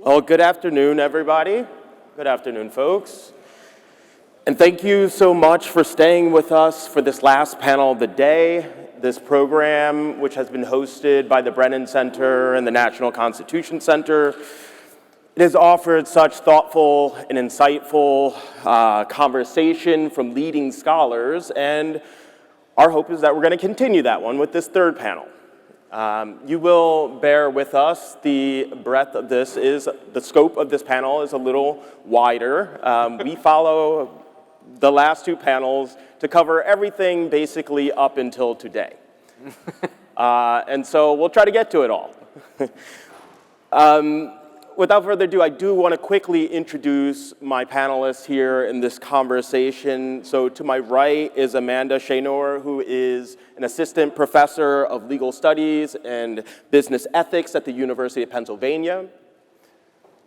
Well, good afternoon, everybody. Good afternoon, folks. And thank you so much for staying with us for this last panel of the day. This program, which has been hosted by the Brennan Center and the National Constitution Center, it has offered such thoughtful and insightful conversation from leading scholars, and our hope is that we're going to continue that one with this third panel. You will bear with us. The breadth of this is, the scope of this panel is a little wider. We follow the last two panels to cover everything basically up until today. And so we'll try to get to it all. Without further ado, I do want to quickly introduce my panelists here in this conversation. So to my right is Amanda Shaynor, who is an assistant professor of legal studies and business ethics at the University of Pennsylvania.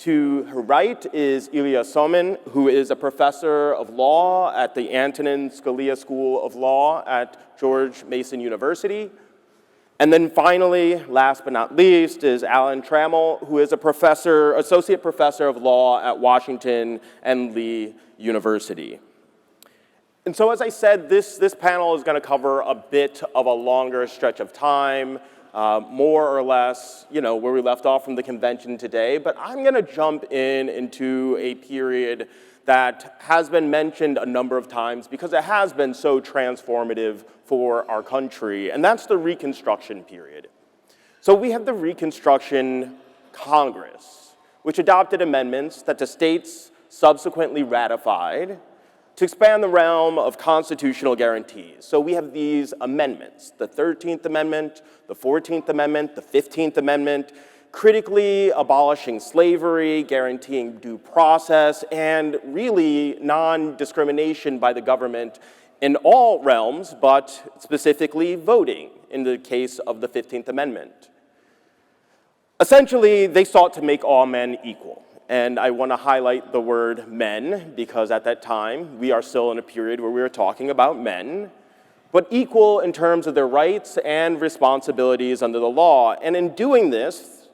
To her right is Ilya Somin, who is a professor of law at the Antonin Scalia School of Law at George Mason University. And then finally, last but not least, is Alan Trammell, who is a associate professor of law at Washington and Lee University. And so as I said, this panel is going to cover a bit of a longer stretch of time, more or less, where we left off from the convention today. But I'm going to jump into a period that has been mentioned a number of times because it has been so transformative for our country, and that's the Reconstruction period. So we have the Reconstruction Congress, which adopted amendments that the states subsequently ratified to expand the realm of constitutional guarantees. So we have these amendments, the 13th Amendment, the 14th Amendment, the 15th Amendment, critically abolishing slavery, guaranteeing due process, and really non-discrimination by the government in all realms, but specifically voting in the case of the 15th Amendment. Essentially, they sought to make all men equal. And I want to highlight the word men, because at that time, we are still in a period where we are talking about men, but equal in terms of their rights and responsibilities under the law. And in doing this,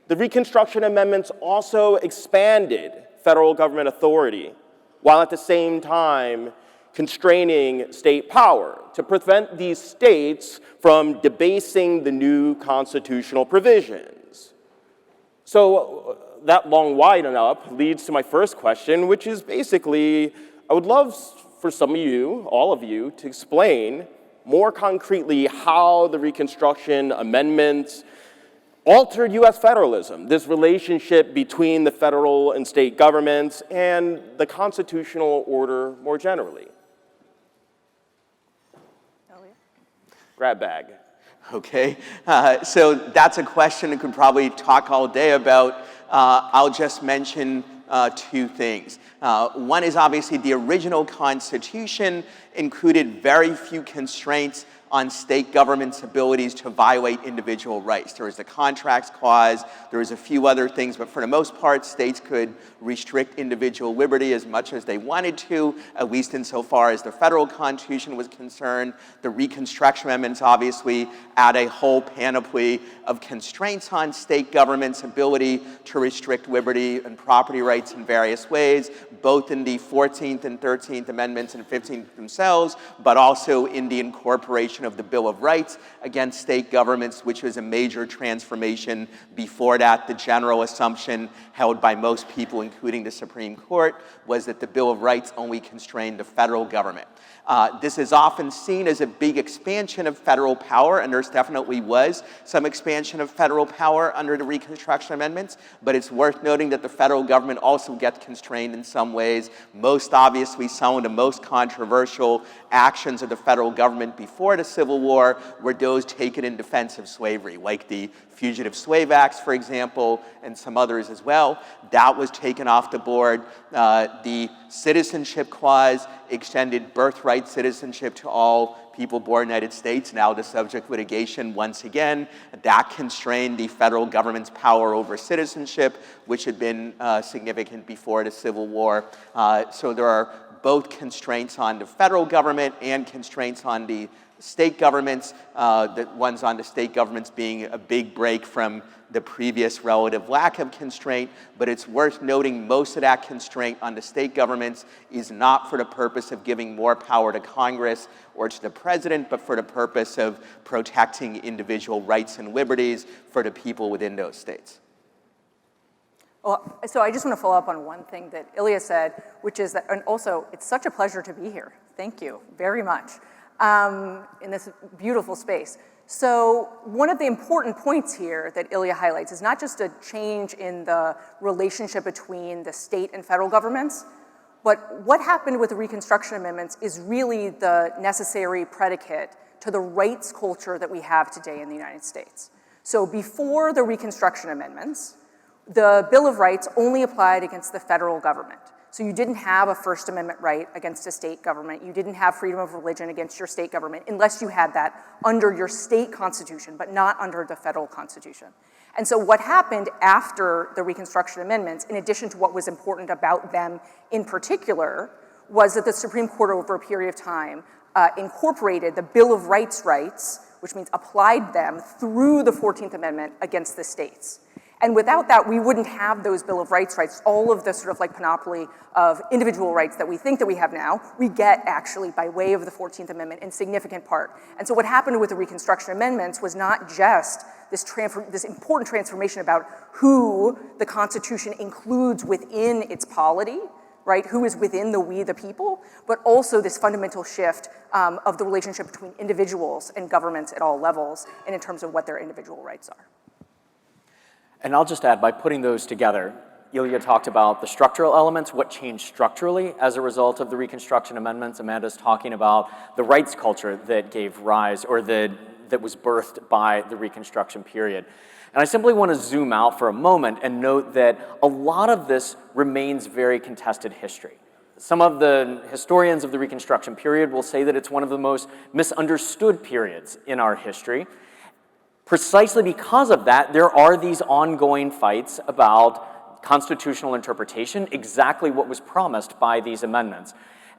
the Reconstruction Amendments also expanded federal government authority, while at the same time constraining state power to prevent these states from debasing the new constitutional provisions. So that long winding up leads to my first question, which is basically, I would love for some of you, all of you, to explain more concretely how the Reconstruction Amendments altered U.S. federalism, this relationship between the federal and state governments and the constitutional order more generally. Grab bag. Okay, so that's a question we could probably talk all day about. I'll just mention two things. One is obviously the original Constitution included very few constraints on state government's abilities to violate individual rights. There was the Contracts Clause, there was a few other things, but for the most part, states could restrict individual liberty as much as they wanted to, at least insofar as the federal Constitution was concerned. The Reconstruction Amendments obviously add a whole panoply of constraints on state government's ability to restrict liberty and property rights in various ways, both in the 14th and 13th Amendments and 15th themselves, but also in the incorporation of the Bill of Rights against state governments, which was a major transformation. Before that, the general assumption held by most people, including the Supreme Court, was that the Bill of Rights only constrained the federal government. This is often seen as a big expansion of federal power, and there's definitely was some expansion of federal power under the Reconstruction Amendments, but it's worth noting that the federal government also gets constrained in some ways. Most obviously, some of the most controversial actions of the federal government before the Civil War were those taken in defense of slavery, like the Fugitive Slave Acts, for example, and some others as well. That was taken off the board. The Citizenship Clause extended birthright citizenship to all people born in the United States, now the subject of litigation once again. That constrained the federal government's power over citizenship, which had been significant before the Civil War. So there are both constraints on the federal government and constraints on the state governments, the ones on the state governments being a big break from the previous relative lack of constraint, but it's worth noting most of that constraint on the state governments is not for the purpose of giving more power to Congress or to the president, but for the purpose of protecting individual rights and liberties for the people within those states. Well, so I just want to follow up on one thing that Ilya said, which is that, and also, it's such a pleasure to be here. Thank you very much in this beautiful space. So one of the important points here that Ilya highlights is not just a change in the relationship between the state and federal governments, but what happened with the Reconstruction Amendments is really the necessary predicate to the rights culture that we have today in the United States. So before the Reconstruction Amendments, the Bill of Rights only applied against the federal government. So you didn't have a First Amendment right against a state government. You didn't have freedom of religion against your state government unless you had that under your state constitution, but not under the federal constitution. And so what happened after the Reconstruction Amendments, in addition to what was important about them in particular, was that the Supreme Court over a period of time incorporated the Bill of Rights, which means applied them through the 14th Amendment against the states. And without that, we wouldn't have those Bill of Rights, all of the sort of like panoply of individual rights that we think that we have now, we get actually by way of the 14th Amendment in significant part. And so what happened with the Reconstruction Amendments was not just this important transformation about who the Constitution includes within its polity, right? Who is within the we the people, but also this fundamental shift of the relationship between individuals and governments at all levels and in terms of what their individual rights are. And I'll just add, by putting those together, Ilya talked about the structural elements, what changed structurally as a result of the Reconstruction Amendments. Amanda's talking about the rights culture that gave rise, or that was birthed by the Reconstruction period. And I simply want to zoom out for a moment and note that a lot of this remains very contested history. Some of the historians of the Reconstruction period will say that it's one of the most misunderstood periods in our history. Precisely because of that, there are these ongoing fights about constitutional interpretation, exactly what was promised by these amendments.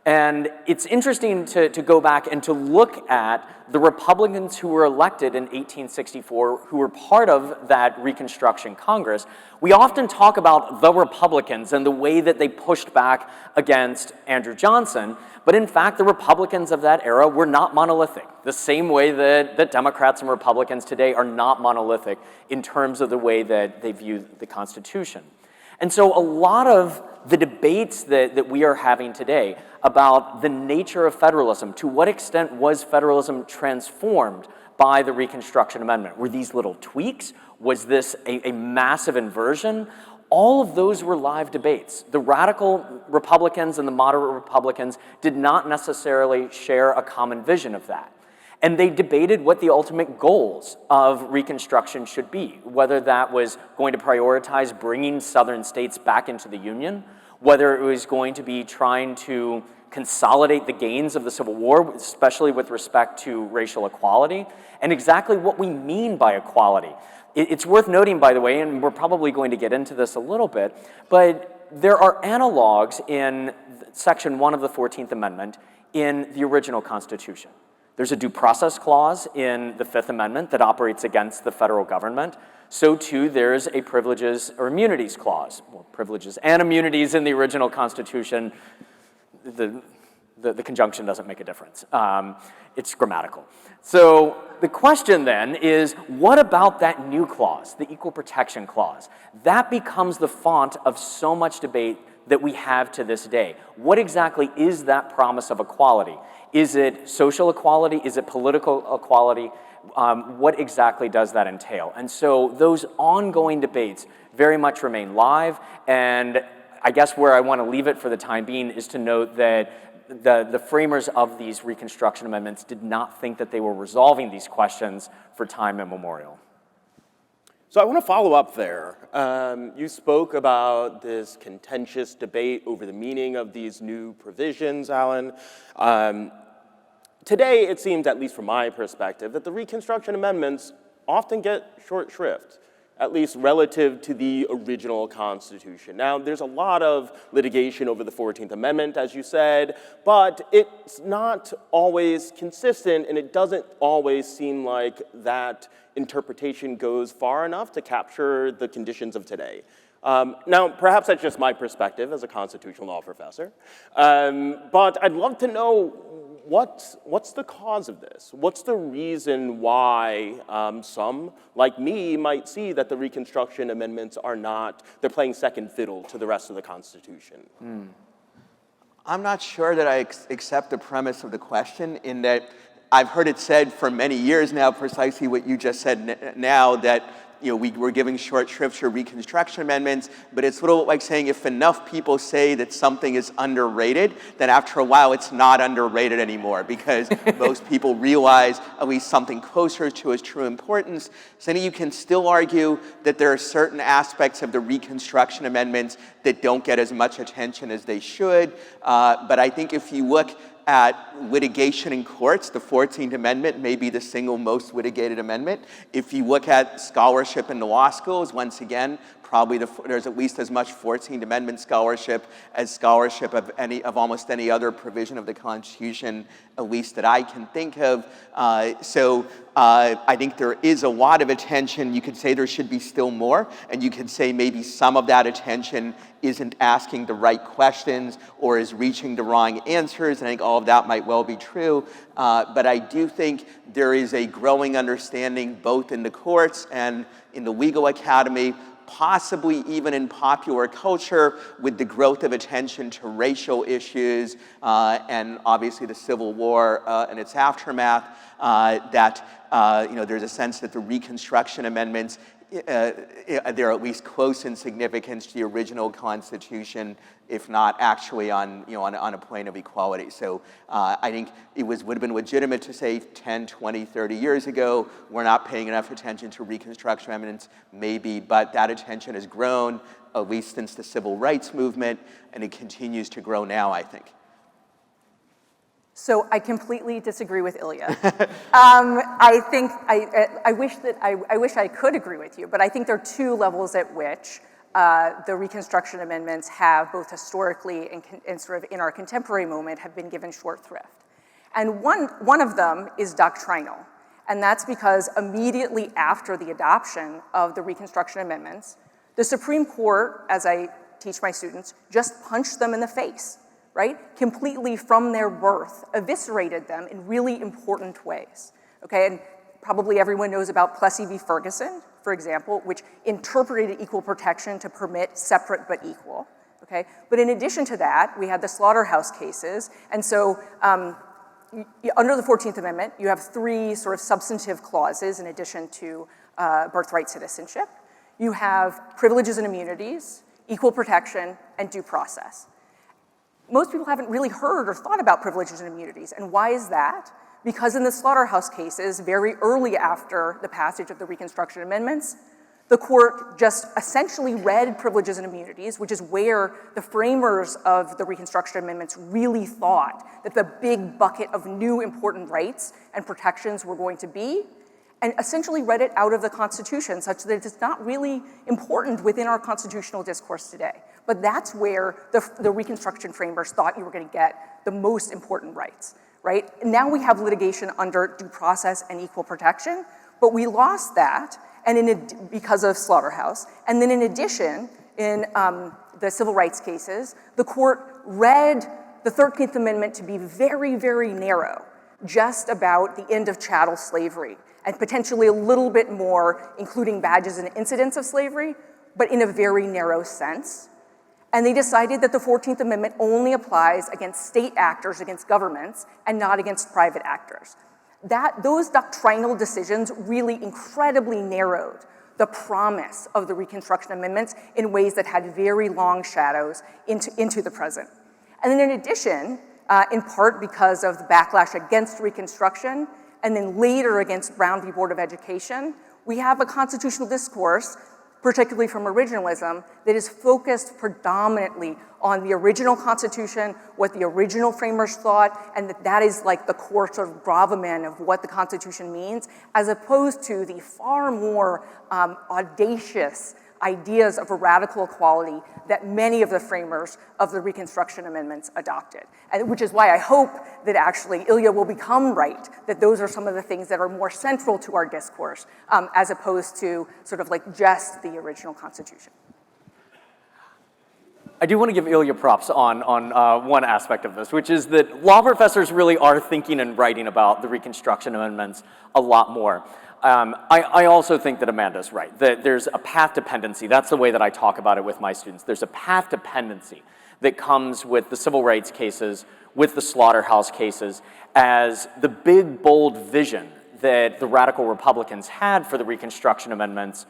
And it's interesting to go back and to look at the Republicans who were elected in 1864, who were part of that Reconstruction Congress. We often talk about the Republicans and the way that they pushed back against Andrew Johnson, but in fact, the Republicans of that era were not monolithic, the same way that Democrats and Republicans today are not monolithic in terms of the way that they view the Constitution. And so a lot of the debates that we are having today about the nature of federalism, to what extent was federalism transformed by the Reconstruction Amendment? Were these little tweaks? Was this a massive inversion? All of those were live debates. The radical Republicans and the moderate Republicans did not necessarily share a common vision of that. And they debated what the ultimate goals of Reconstruction should be, whether that was going to prioritize bringing Southern states back into the Union, whether it was going to be trying to consolidate the gains of the Civil War, especially with respect to racial equality, and exactly what we mean by equality. It's worth noting, by the way, and we're probably going to get into this a little bit, but there are analogs in Section 1 of the 14th Amendment in the original Constitution. There's a due process clause in the Fifth Amendment that operates against the federal government. So too, there's a privileges or immunities clause. Well, privileges and immunities in the original Constitution, the conjunction doesn't make a difference. It's grammatical. So the question then is, what about that new clause, the Equal Protection Clause? That becomes the font of so much debate that we have to this day. What exactly is that promise of equality? Is it social equality? Is it political equality? What exactly does that entail? And so those ongoing debates very much remain live, and I guess where I want to leave it for the time being is to note that the framers of these Reconstruction Amendments did not think that they were resolving these questions for time immemorial. So I want to follow up there. You spoke about this contentious debate over the meaning of these new provisions, Alan. Today, it seems, at least from my perspective, that the Reconstruction Amendments often get short shrift. at least relative to the original Constitution. Now, there's a lot of litigation over the 14th Amendment, as you said, but it's not always consistent, and it doesn't always seem like that interpretation goes far enough to capture the conditions of today. Now, perhaps that's just my perspective as a constitutional law professor, but I'd love to know what's the cause of this? What's the reason why some, like me, might see that the Reconstruction Amendments are not, they're playing second fiddle to the rest of the Constitution? I'm not sure that I accept the premise of the question, in that I've heard it said for many years now, precisely what you just said now, that we're giving short shrift to Reconstruction amendments, but it's sort of like saying if enough people say that something is underrated, then after a while it's not underrated anymore, because most people realize at least something closer to its true importance. So then you can still argue that there are certain aspects of the Reconstruction amendments that don't get as much attention as they should, but I think if you look at litigation in courts, the 14th Amendment may be the single most litigated amendment. If you look at scholarship in the law schools, once again, probably there's at least as much 14th Amendment scholarship as scholarship of almost any other provision of the Constitution, at least that I can think of. So I think there is a lot of attention. You could say there should be still more, and you could say maybe some of that attention isn't asking the right questions or is reaching the wrong answers, and I think all of that might well be true. But I do think there is a growing understanding both in the courts and in the legal academy, possibly even in popular culture, with the growth of attention to racial issues and obviously the Civil War and its aftermath, that there's a sense that the Reconstruction amendments, they're at least close in significance to the original Constitution, if not actually on a plane of equality. So I think it would have been legitimate to say 10, 20, 30 years ago, we're not paying enough attention to Reconstruction amendments, maybe, but that attention has grown, at least since the Civil Rights Movement, and it continues to grow now, I think. So I completely disagree with Ilya. I think I wish I could agree with you, but I think there are two levels at which the Reconstruction amendments have, both historically and sort of in our contemporary moment, have been given short thrift. And one of them is doctrinal, and that's because immediately after the adoption of the Reconstruction amendments, the Supreme Court, as I teach my students, just punched them in the face. Right? Completely from their birth, eviscerated them in really important ways, okay? And probably everyone knows about Plessy v. Ferguson, for example, which interpreted equal protection to permit separate but equal, okay? But in addition to that, we had the slaughterhouse cases, and so under the 14th Amendment, you have three sort of substantive clauses in addition to birthright citizenship. You have privileges and immunities, equal protection, and due process. Most people haven't really heard or thought about privileges and immunities. And why is that? Because in the slaughterhouse cases, very early after the passage of the Reconstruction Amendments, the court just essentially read privileges and immunities, which is where the framers of the Reconstruction Amendments really thought that the big bucket of new important rights and protections were going to be, and essentially read it out of the Constitution such that it's not really important within our constitutional discourse today. But that's where the Reconstruction framers thought you were going to get the most important rights, right? Now we have litigation under due process and equal protection, but we lost that because of slaughterhouse. And then in addition, in the civil rights cases, the court read the 13th Amendment to be very, very narrow, just about the end of chattel slavery, and potentially a little bit more, including badges and incidents of slavery, but in a very narrow sense. And they decided that the 14th Amendment only applies against state actors, against governments, and not against private actors. Those doctrinal decisions really incredibly narrowed the promise of the Reconstruction Amendments in ways that had very long shadows into the present. And then in addition, in part because of the backlash against Reconstruction, and then later against Brown v. Board of Education, we have a constitutional discourse particularly from originalism, that is focused predominantly on the original Constitution, what the original framers thought, and that is like the core sort of gravamen of what the Constitution means, as opposed to the far more audacious ideas of a radical equality that many of the framers of the Reconstruction Amendments adopted. And which is why I hope that actually Ilya will become right, that those are some of the things that are more central to our discourse, as opposed to sort of like just the original Constitution. I do want to give Ilya props on one aspect of this, which is that law professors really are thinking and writing about the Reconstruction Amendments a lot more. I also think that Amanda's right, that there's a path dependency. That's the way that I talk about it with my students. There's a path dependency that comes with the civil rights cases, with the slaughterhouse cases, as the big, bold vision that the radical Republicans had for the Reconstruction Amendments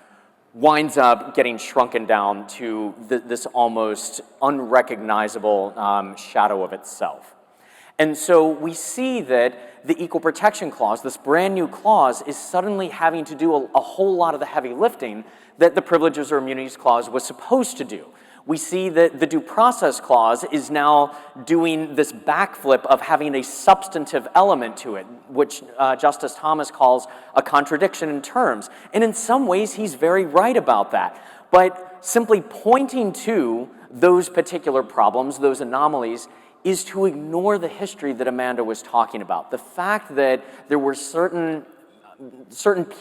winds up getting shrunken down to this almost unrecognizable shadow of itself. And so we see that the Equal Protection Clause, this brand new clause, is suddenly having to do a whole lot of the heavy lifting that the Privileges or Immunities Clause was supposed to do. We see that the Due Process Clause is now doing this backflip of having a substantive element to it, which Justice Thomas calls a contradiction in terms. And in some ways, he's very right about that. But simply pointing to those particular problems, those anomalies, is to ignore the history that Amanda was talking about. The fact that there were certain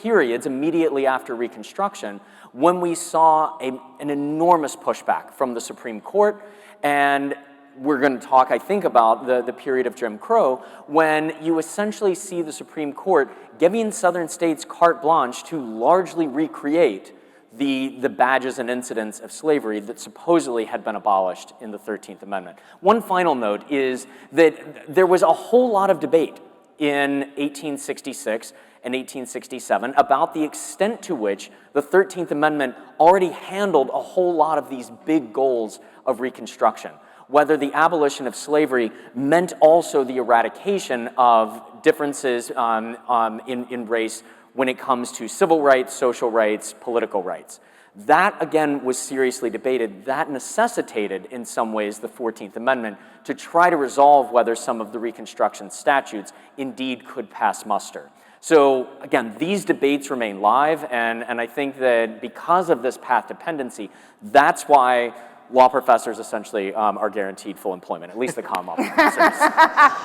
periods immediately after Reconstruction when we saw an enormous pushback from the Supreme Court, and we're going to talk, I think, about the period of Jim Crow, when you essentially see the Supreme Court giving Southern states carte blanche to largely recreate the badges and incidents of slavery that supposedly had been abolished in the 13th Amendment. One final note is that there was a whole lot of debate in 1866 and 1867 about the extent to which the 13th Amendment already handled a whole lot of these big goals of Reconstruction. Whether the abolition of slavery meant also the eradication of differences in race when it comes to civil rights, social rights, political rights. That, again, was seriously debated. That necessitated, in some ways, the 14th Amendment to try to resolve whether some of the Reconstruction statutes indeed could pass muster. So, again, these debates remain live, and I think that because of this path dependency, that's why law professors essentially are guaranteed full employment, at least the Commonwealth professors.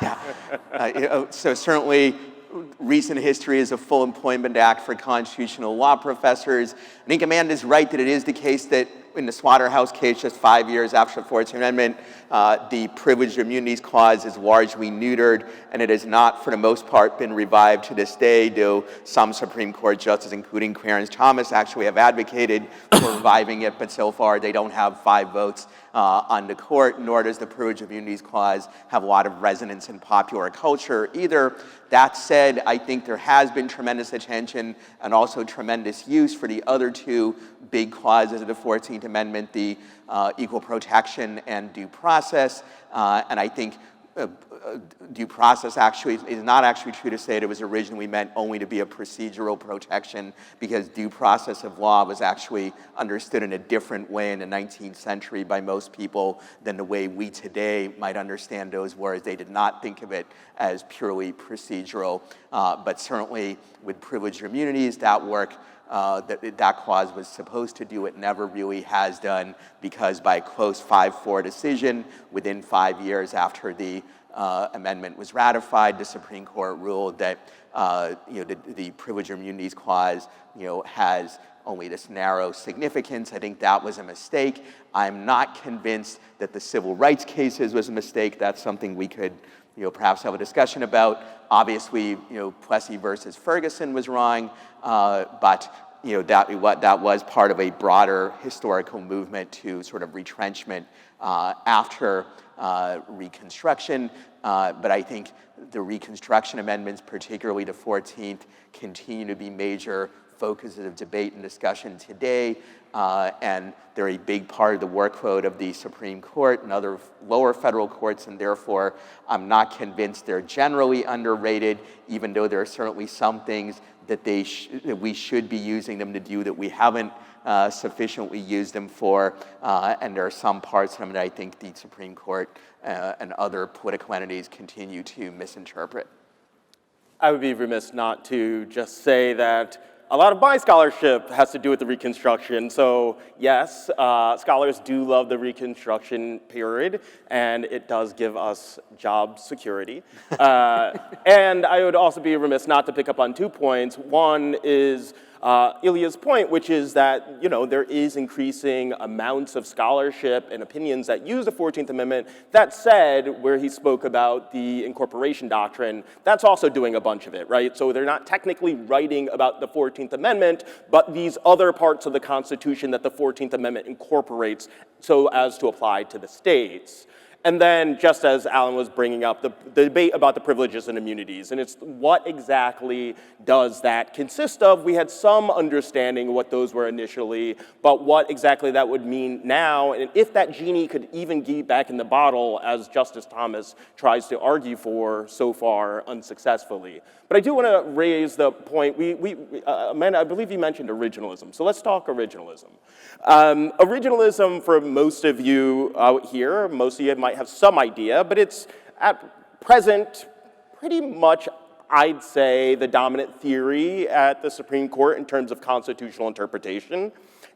Yeah. So certainly, recent history is a full employment act for constitutional law professors. I think Amanda's right that it is the case that in the Slaughterhouse case, just 5 years after the 14th Amendment, the Privileged Immunities Clause is largely neutered, and it has not, for the most part, been revived to this day, though some Supreme Court justices, including Clarence Thomas, actually have advocated for reviving it, but so far they don't have 5 votes on the court, nor does the Privileged Immunities Clause have a lot of resonance in popular culture either. That said, I think there has been tremendous attention and also tremendous use for the other 2 big clauses of the 14th Amendment, the equal protection and due process. And I think due process actually is not actually true to say it was originally meant only to be a procedural protection, because due process of law was actually understood in a different way in the 19th century by most people than the way we today might understand those words. They did not think of it as purely procedural, but certainly with privileged immunities, that work that clause was supposed to do, it never really has done, because by a close 5-4 decision within 5 years after the amendment was ratified, the Supreme Court ruled that the Privileged Immunities Clause has only this narrow significance. I think that was a mistake. I'm not convinced that the civil rights cases was a mistake. That's something we could perhaps have a discussion about. Obviously, Plessy versus Ferguson was wrong, but that was part of a broader historical movement to sort of retrenchment after Reconstruction. But I think the Reconstruction amendments, particularly the 14th, continue to be major focuses of debate and discussion today, and they're a big part of the workload of the Supreme Court and other lower federal courts, and therefore I'm not convinced they're generally underrated, even though there are certainly some things that we should be using them to do that we haven't sufficiently use them for, and there are some parts of them that I think the Supreme Court and other political entities continue to misinterpret. I would be remiss not to just say that a lot of my scholarship has to do with the Reconstruction. So yes, scholars do love the Reconstruction period, and it does give us job security. And I would also be remiss not to pick up on 2 points. One is Ilya's point, which is that, you know, there is increasing amounts of scholarship and opinions that use the 14th Amendment. That said, where he spoke about the incorporation doctrine, that's also doing a bunch of it, right? So they're not technically writing about the 14th Amendment, but these other parts of the Constitution that the 14th Amendment incorporates so as to apply to the states. And then, just as Alan was bringing up, the debate about the privileges and immunities, and it's what exactly does that consist of? We had some understanding of what those were initially, but what exactly that would mean now, and if that genie could even get back in the bottle, as Justice Thomas tries to argue for so far unsuccessfully. But I do want to raise the point, Amanda, I believe you mentioned originalism, so let's talk originalism. Originalism, for most of you out here, most of you might have some idea, but it's at present pretty much, I'd say, the dominant theory at the Supreme Court in terms of constitutional interpretation.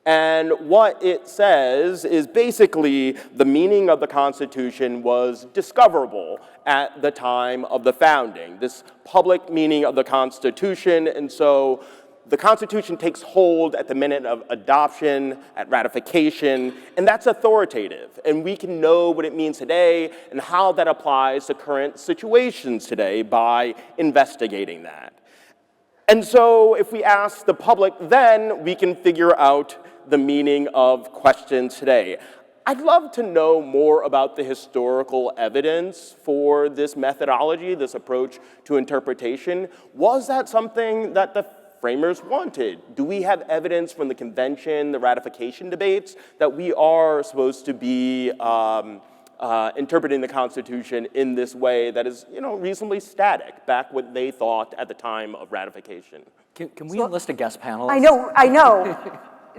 And what it says is basically the meaning of the Constitution was discoverable at the time of the founding, this public meaning of the Constitution. And so the Constitution takes hold at the minute of adoption, at ratification, and that's authoritative. And we can know what it means today and how that applies to current situations today by investigating that. And so if we ask the public then, we can figure out the meaning of questions today. I'd love to know more about the historical evidence for this methodology, this approach to interpretation. Was that something that the framers wanted? Do we have evidence from the convention, the ratification debates, that we are supposed to be interpreting the Constitution in this way that is, you know, reasonably static, back what they thought at the time of ratification? Can we enlist a guest panelist? I know.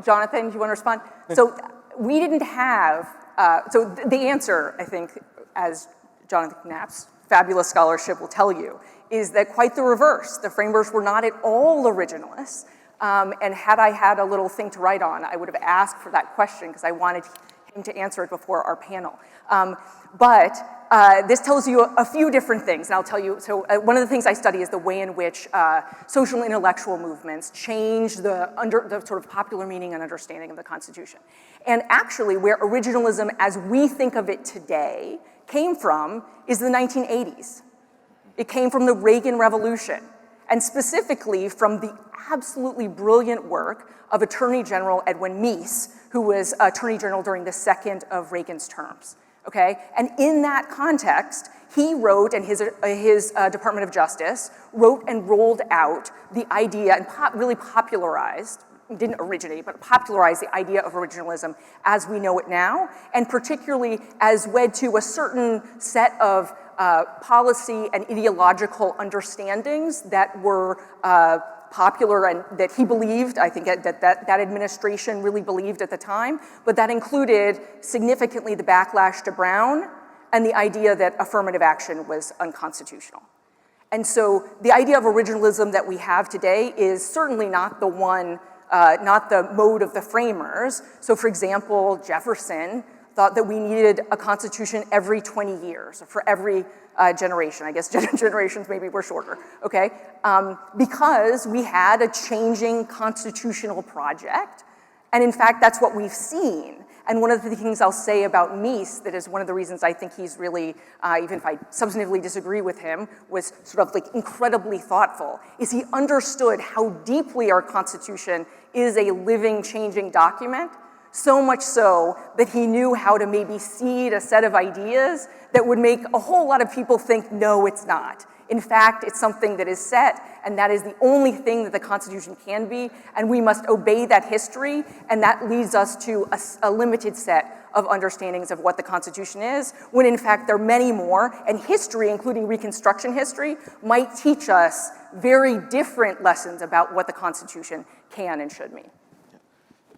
Jonathan, do you want to respond? So we didn't have, the answer, I think, as Jonathan Knapp's fabulous scholarship will tell you, is that quite the reverse. The framers were not at all originalists. And had I had a little thing to write on, I would have asked for that question because I wanted him to answer it before our panel. But this tells you a few different things, and I'll tell you. So one of the things I study is the way in which social and intellectual movements change the sort of popular meaning and understanding of the Constitution. And actually, where originalism as we think of it today came from is the 1980s. It came from the Reagan Revolution, and specifically from the absolutely brilliant work of Attorney General Edwin Meese, who was Attorney General during the second of Reagan's terms, okay? And in that context, he wrote, and his Department of Justice wrote and rolled out the idea and really popularized, didn't originate, but popularized the idea of originalism as we know it now, and particularly as led to a certain set of policy and ideological understandings that were popular and that he believed, I think that administration really believed at the time, but that included significantly the backlash to Brown and the idea that affirmative action was unconstitutional. And so the idea of originalism that we have today is certainly not the one, not the mode of the framers. So for example, Jefferson thought that we needed a constitution every 20 years, or for every generation. I guess generations maybe were shorter, okay? Because we had a changing constitutional project, and in fact, that's what we've seen. And one of the things I'll say about Meese, that is one of the reasons I think he's really, even if I substantively disagree with him, was sort of like incredibly thoughtful, is he understood how deeply our Constitution is a living, changing document, so much so that he knew how to maybe seed a set of ideas that would make a whole lot of people think, no, it's not. In fact, it's something that is set, and that is the only thing that the Constitution can be, and we must obey that history, and that leads us to a limited set of understandings of what the Constitution is, when in fact there are many more, and history, including Reconstruction history, might teach us very different lessons about what the Constitution can and should mean.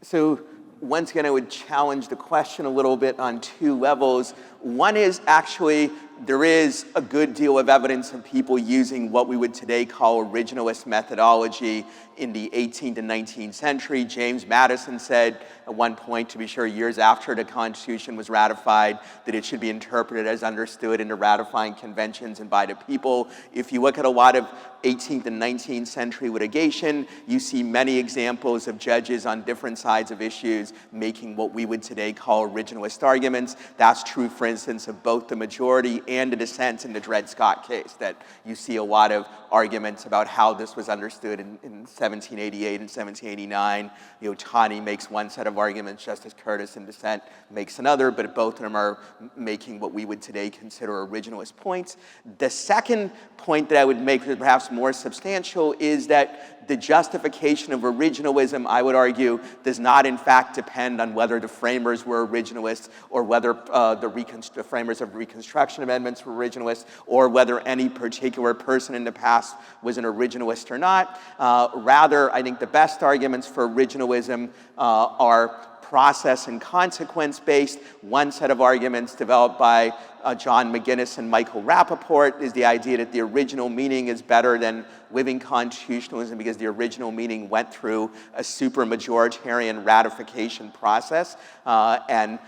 So once again, I would challenge the question a little bit on two levels. One is actually there is a good deal of evidence of people using what we would today call originalist methodology in the 18th and 19th century. James Madison said at one point, to be sure, years after the Constitution was ratified, that it should be interpreted as understood in the ratifying conventions and by the people. If you look at a lot of 18th and 19th century litigation, you see many examples of judges on different sides of issues making what we would today call originalist arguments. That's true, for instance, of both the majority and the dissent in the Dred Scott case, that you see a lot of arguments about how this was understood in 1788 and 1789. Taney makes one set of arguments, Justice Curtis in dissent makes another, but both of them are making what we would today consider originalist points. The second point that I would make, perhaps more substantial, is that the justification of originalism, I would argue, does not in fact depend on whether the framers were originalists or whether the framers of Reconstruction amendments were originalists or whether any particular person in the past was an originalist or not. Rather, I think the best arguments for originalism are process and consequence based. One set of arguments developed by John McGinnis and Michael Rappaport is the idea that the original meaning is better than living constitutionalism because the original meaning went through a supermajoritarian ratification process and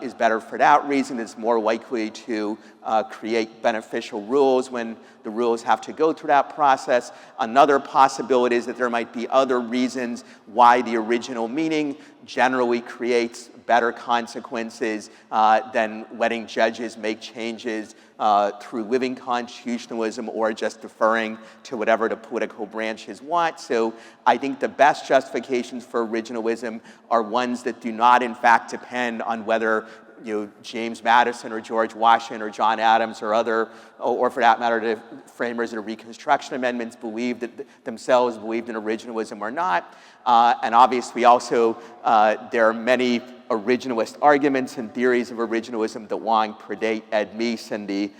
is better for that reason. It's more likely to create beneficial rules when the rules have to go through that process. Another possibility is that there might be other reasons why the original meaning generally creates better consequences than letting judges make changes through living constitutionalism or just deferring to whatever the political branches want. So I think the best justifications for originalism are ones that do not in fact depend on whether James Madison or George Washington or John Adams or other, or for that matter, the framers of the Reconstruction amendments themselves believed in originalism or not. And obviously also there are many originalist arguments and theories of originalism that long predate Ed Meese and the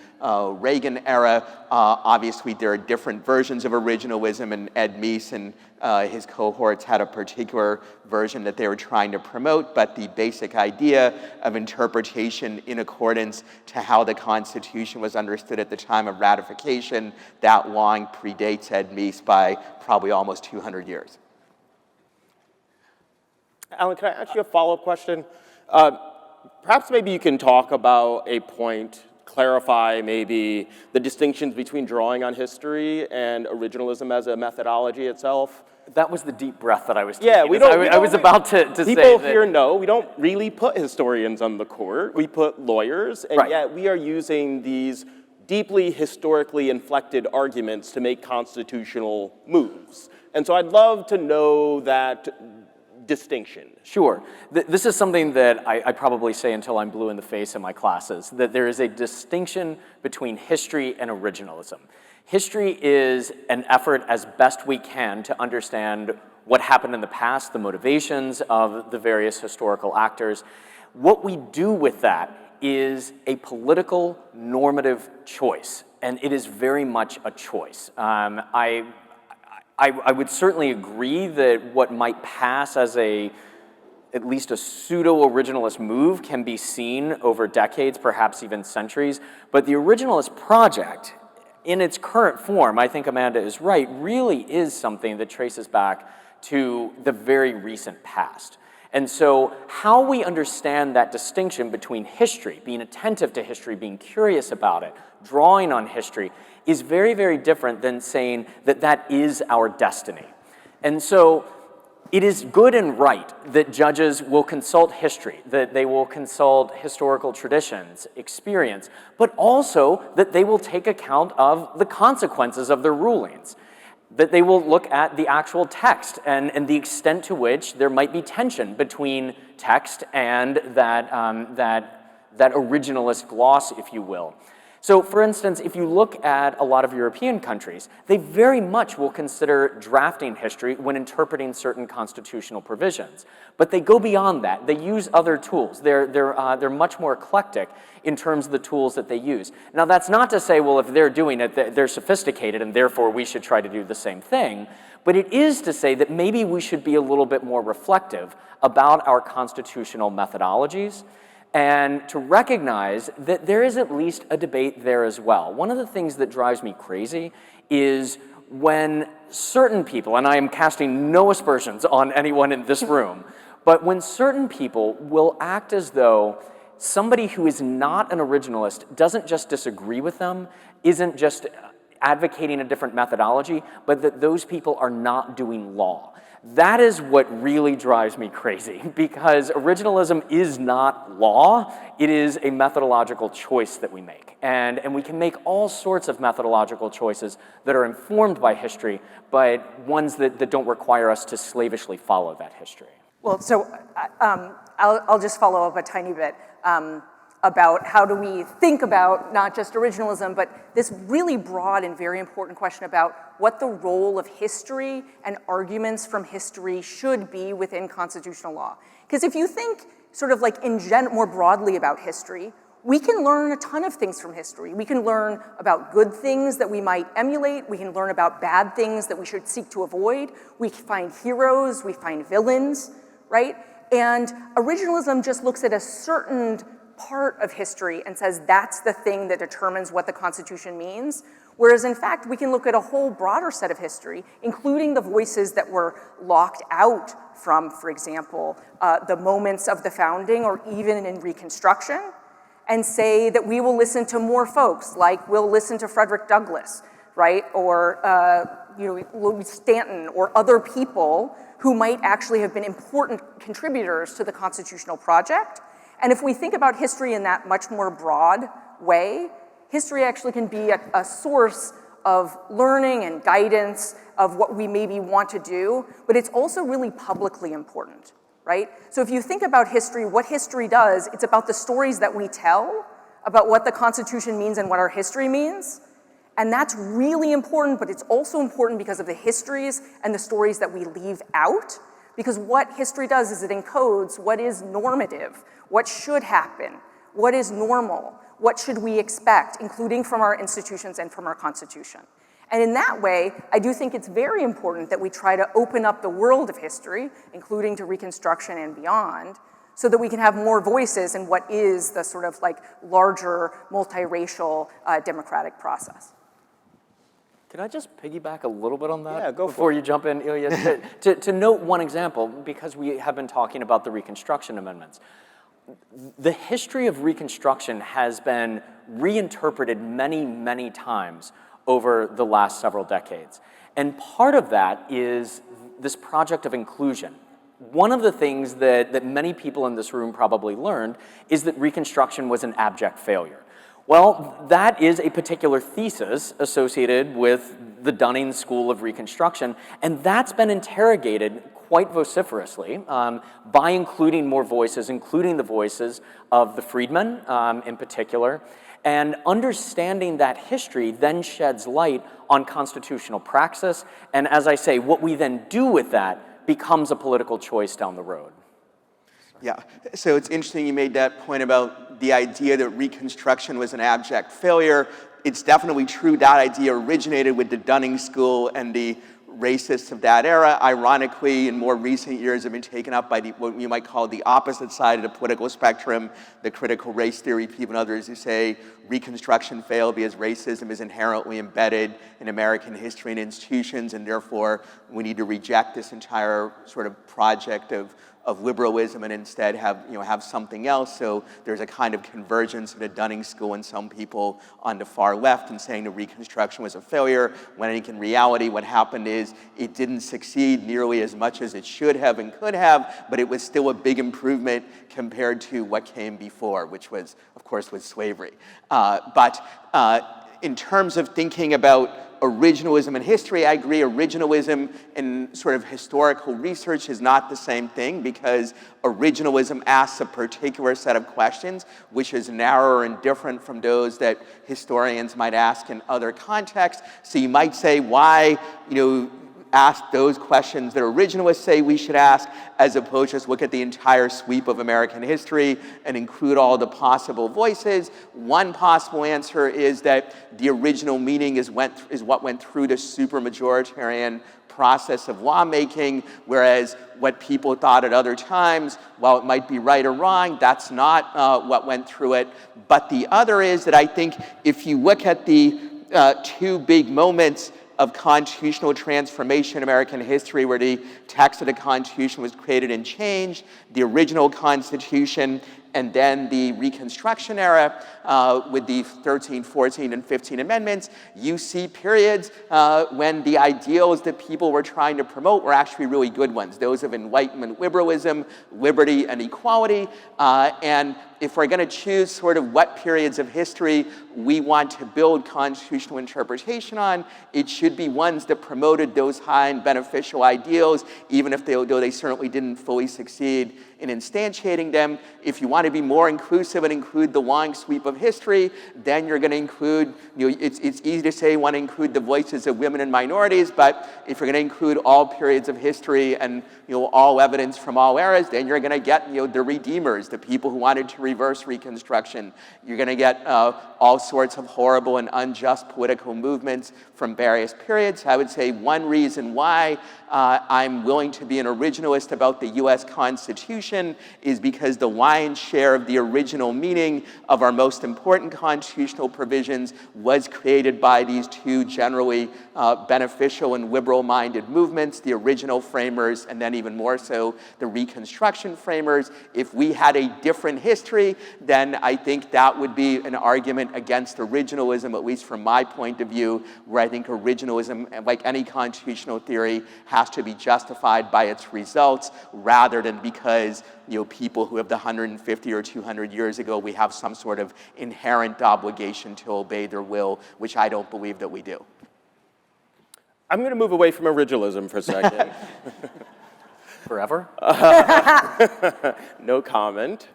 Reagan era. Obviously, there are different versions of originalism, and Ed Meese and his cohorts had a particular version that they were trying to promote, but the basic idea of interpretation in accordance to how the Constitution was understood at the time of ratification, that long predates Ed Meese by probably almost 200 years. Alan, can I ask you a follow-up question? Perhaps maybe you can talk about a point, clarify maybe the distinctions between drawing on history and originalism as a methodology itself. That was the deep breath that I was taking. Yeah, I was about to say that. People here know we don't really put historians on the court. We put lawyers, and right. Yet we are using these deeply historically inflected arguments to make constitutional moves. And so I'd love to know that distinction. Sure. This is something that I probably say until I'm blue in the face in my classes, that there is a distinction between history and originalism. History is an effort as best we can to understand what happened in the past, the motivations of the various historical actors. What we do with that is a political normative choice, and it is very much a choice. I would certainly agree that what might pass as at least a pseudo-originalist move can be seen over decades, perhaps even centuries, but the originalist project, in its current form, I think Amanda is right, really is something that traces back to the very recent past. And so how we understand that distinction between history, being attentive to history, being curious about it, drawing on history, is very, very different than saying that that is our destiny. And so it is good and right that judges will consult history, that they will consult historical traditions, experience, but also that they will take account of the consequences of their rulings, that they will look at the actual text and the extent to which there might be tension between text and that originalist gloss, if you will. So, for instance, if you look at a lot of European countries, they very much will consider drafting history when interpreting certain constitutional provisions. But they go beyond that. They use other tools. They're much more eclectic in terms of the tools that they use. Now, that's not to say, well, if they're doing it, they're sophisticated, and therefore we should try to do the same thing. But it is to say that maybe we should be a little bit more reflective about our constitutional methodologies and to recognize that there is at least a debate there as well. One of the things that drives me crazy is when certain people, and I am casting no aspersions on anyone in this room, but when certain people will act as though somebody who is not an originalist doesn't just disagree with them, isn't just advocating a different methodology, but that those people are not doing law. That is what really drives me crazy, because originalism is not law, it is a methodological choice that we make. And we can make all sorts of methodological choices that are informed by history, but ones that don't require us to slavishly follow that history. Well, so I'll just follow up a tiny bit about how do we think about not just originalism, but this really broad and very important question about what the role of history and arguments from history should be within constitutional law. Because if you think sort of like more broadly about history, we can learn a ton of things from history. We can learn about good things that we might emulate. We can learn about bad things that we should seek to avoid. We find heroes, we find villains, right? And originalism just looks at a certain part of history and says that's the thing that determines what the Constitution means, whereas in fact we can look at a whole broader set of history, including the voices that were locked out from, for example, the moments of the founding or even in Reconstruction, and say that we will listen to more folks, like we'll listen to Frederick Douglass, right, or Louis Stanton, or other people who might actually have been important contributors to the constitutional project. And if we think about history in that much more broad way, history actually can be a source of learning and guidance of what we maybe want to do, but it's also really publicly important, right? So if you think about history, what history does, it's about the stories that we tell about what the Constitution means and what our history means. And that's really important, but it's also important because of the histories and the stories that we leave out. Because what history does is it encodes what is normative, what should happen, what is normal, what should we expect, including from our institutions and from our Constitution. And in that way, I do think it's very important that we try to open up the world of history, including to Reconstruction and beyond, so that we can have more voices in what is the sort of like larger multiracial democratic process. Can I just piggyback a little bit on that? Yeah, go for it. Before you jump in, Ilya, to note one example, because we have been talking about the Reconstruction amendments. The history of Reconstruction has been reinterpreted many, many times over the last several decades. And part of that is this project of inclusion. One of the things that many people in this room probably learned is that Reconstruction was an abject failure. Well, that is a particular thesis associated with the Dunning School of Reconstruction, and that's been interrogated quite vociferously by including more voices, including the voices of the freedmen in particular. And understanding that history then sheds light on constitutional praxis, and as I say, what we then do with that becomes a political choice down the road. Yeah, so it's interesting you made that point about the idea that Reconstruction was an abject failure. It's definitely true that idea originated with the Dunning School and the racists of that era. Ironically, in more recent years, have been taken up by what you might call the opposite side of the political spectrum, the critical race theory people and others who say Reconstruction failed because racism is inherently embedded in American history and institutions, and therefore we need to reject this entire sort of project of liberalism and instead have something else. So there's a kind of convergence of the Dunning School and some people on the far left in saying the Reconstruction was a failure, when in reality what happened is it didn't succeed nearly as much as it should have and could have, but it was still a big improvement compared to what came before, which was, of course, was slavery. But in terms of thinking about originalism in history, I agree originalism in sort of historical research is not the same thing, because originalism asks a particular set of questions which is narrower and different from those that historians might ask in other contexts. So you might say, why, ask those questions that originalists say we should ask, as opposed to just look at the entire sweep of American history and include all the possible voices. One possible answer is that the original meaning is what went through the supermajoritarian process of lawmaking, whereas what people thought at other times, while it might be right or wrong, that's not what went through it. But the other is that I think if you look at the two big moments of constitutional transformation in American history, where the text of the Constitution was created and changed, the original Constitution, and then the Reconstruction era with the 13, 14, and 15 amendments, you see periods when the ideals that people were trying to promote were actually really good ones, those of Enlightenment liberalism, liberty, and equality. And if we're going to choose sort of what periods of history we want to build constitutional interpretation on, it should be ones that promoted those high and beneficial ideals, even if though they certainly didn't fully succeed in instantiating them. If you want to be more inclusive and include the long sweep of history, then you're going to include, it's easy to say you want to include the voices of women and minorities, but if you're going to include all periods of history and all evidence from all eras, then you're going to get the redeemers, the people who wanted to reverse Reconstruction. You're going to get all sorts of horrible and unjust political movements from various periods. I would say one reason why I'm willing to be an originalist about the US Constitution is because the lion's share of the original meaning of our most important constitutional provisions was created by these two generally beneficial and liberal-minded movements, the original framers, and then even more so the Reconstruction framers. If we had a different history, then I think that would be an argument against originalism, at least from my point of view, where I think originalism, like any constitutional theory, has to be justified by its results rather than because people who lived 150 or 200 years ago, we have some sort of inherent obligation to obey their will, which I don't believe that we do. I'm going to move away from originalism for a second. Forever? No comment.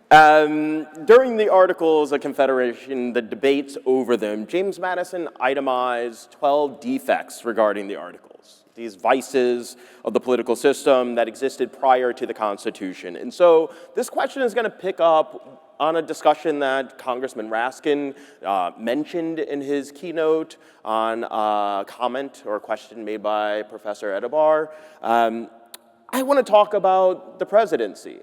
During the Articles of Confederation, the debates over them, James Madison itemized 12 defects regarding the Articles, these vices of the political system that existed prior to the Constitution. And so this question is going to pick up on a discussion that Congressman Raskin mentioned in his keynote on a comment or a question made by Professor Edebar. I want to talk about the presidency,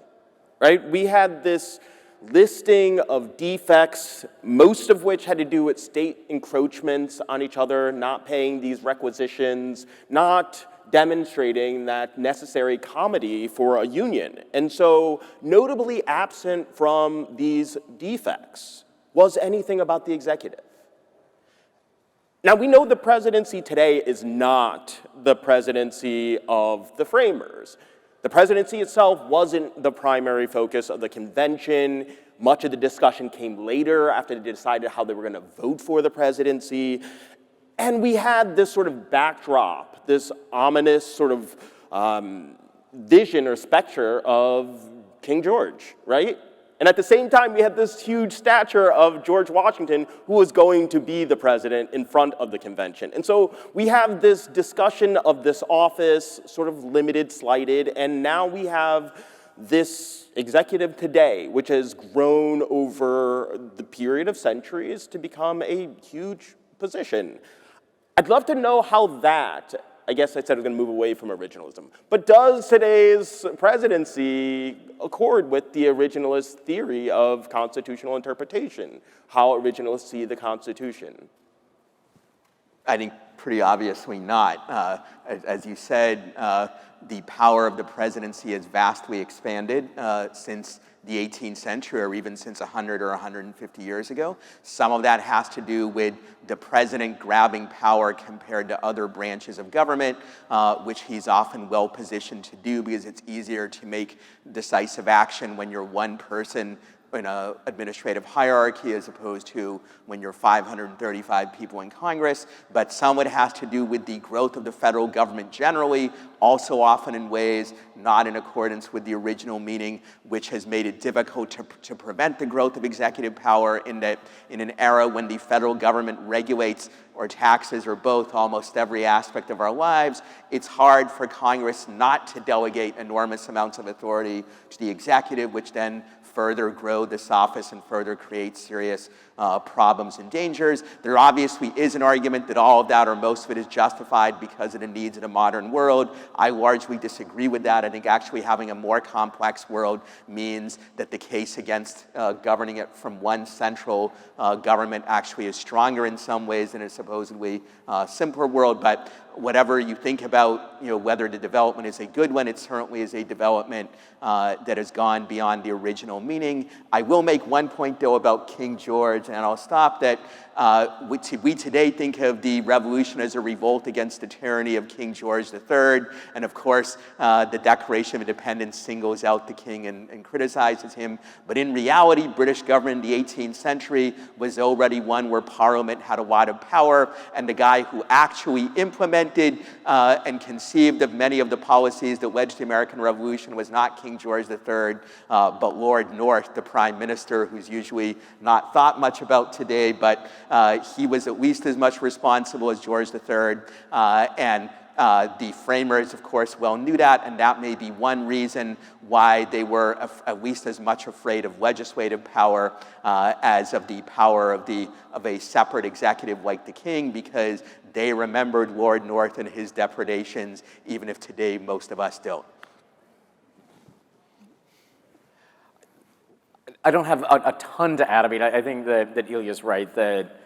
right? We had this listing of defects, most of which had to do with state encroachments on each other, not paying these requisitions, not demonstrating that necessary comity for a union. And so notably absent from these defects was anything about the executive. Now, we know the presidency today is not the presidency of the framers. The presidency itself wasn't the primary focus of the convention. Much of the discussion came later after they decided how they were going to vote for the presidency. And we had this sort of backdrop, this ominous sort of vision or specter of King George, right? And at the same time, we had this huge stature of George Washington, who was going to be the president in front of the convention. And so we have this discussion of this office, sort of limited, slighted, and now we have this executive today, which has grown over the period of centuries to become a huge position. I'd love to know how that, I guess I said I was going to move away from originalism, but does today's presidency accord with the originalist theory of constitutional interpretation, how originalists see the Constitution? I think pretty obviously not. As you said, the power of the presidency has vastly expanded since the 18th century, or even since 100 or 150 years ago. Some of that has to do with the president grabbing power compared to other branches of government, which he's often well positioned to do because it's easier to make decisive action when you're one person in an administrative hierarchy as opposed to when you're 535 people in Congress. But some of it has to do with the growth of the federal government generally, also often in ways not in accordance with the original meaning, which has made it difficult to prevent the growth of executive power in an era when the federal government regulates or taxes or both almost every aspect of our lives. It's hard for Congress not to delegate enormous amounts of authority to the executive, which then further grow this office and further create serious problems and dangers. There obviously is an argument that all of that or most of it is justified because of the needs of the modern world. I largely disagree with that. I think actually having a more complex world means that the case against governing it from one central government actually is stronger in some ways than a supposedly simpler world. But whatever you think about, whether the development is a good one, it certainly is a development that has gone beyond the original meaning. I will make one point, though, about King George, and I'll stop, that we today think of the revolution as a revolt against the tyranny of King George III, and of course, the Declaration of Independence singles out the king and criticizes him. But in reality, British government in the 18th century was already one where Parliament had a lot of power, and the guy who actually implemented and conceived of many of the policies that led to the American Revolution was not King George III, but Lord North, the Prime Minister, who's usually not thought much about today, but he was at least as much responsible as George III, and the framers, of course, well knew that, and that may be one reason why they were at least as much afraid of legislative power as of the power of a separate executive like the king, because they remembered Lord North and his depredations, even if today most of us don't. I don't have a ton to add. I mean, I think that Ilya's right, that